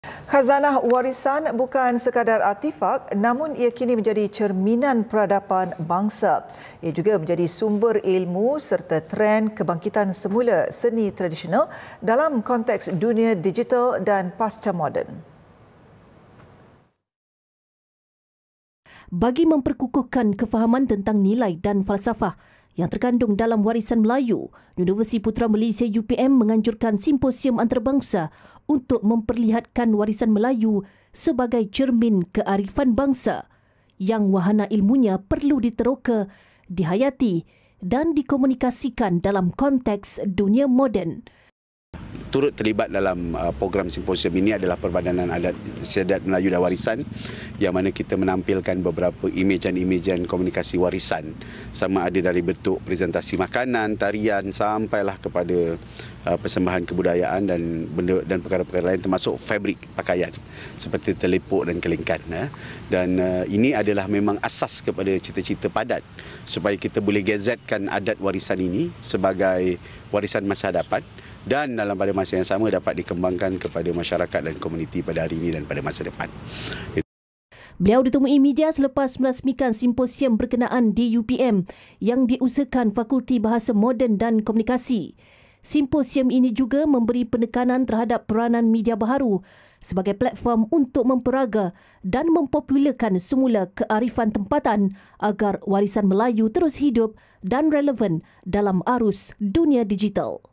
Khazanah warisan bukan sekadar artifak, namun ia kini menjadi cerminan peradaban bangsa. Ia juga menjadi sumber ilmu serta trend kebangkitan semula seni tradisional dalam konteks dunia digital dan pasca moden. Bagi memperkukuhkan kefahaman tentang nilai dan falsafah yang terkandung dalam warisan Melayu, Universiti Putra Malaysia UPM menganjurkan simposium antarabangsa untuk memperlihatkan warisan Melayu sebagai cermin kearifan bangsa yang wahana ilmunya perlu diteroka, dihayati dan dikomunikasikan dalam konteks dunia moden. Turut terlibat dalam program simposium ini adalah Perbadanan Adat Istiadat Melayu dan Warisan, yang mana kita menampilkan beberapa imejan komunikasi warisan, sama ada dari bentuk presentasi makanan, tarian sampailah kepada persembahan kebudayaan dan perkara-perkara lain, termasuk fabrik pakaian seperti telepok dan kelingkan. Dan ini adalah memang asas kepada cita-cita padat supaya kita boleh gazetkan adat warisan ini sebagai warisan masa hadapan dan dalam pada masa yang sama dapat dikembangkan kepada masyarakat dan komuniti pada hari ini dan pada masa depan. Beliau ditemui media selepas merasmikan simposium berkenaan di UPM yang diusahakan Fakulti Bahasa Moden dan Komunikasi. Simposium ini juga memberi penekanan terhadap peranan media baharu sebagai platform untuk memperaga dan mempopularkan semula kearifan tempatan agar warisan Melayu terus hidup dan relevan dalam arus dunia digital.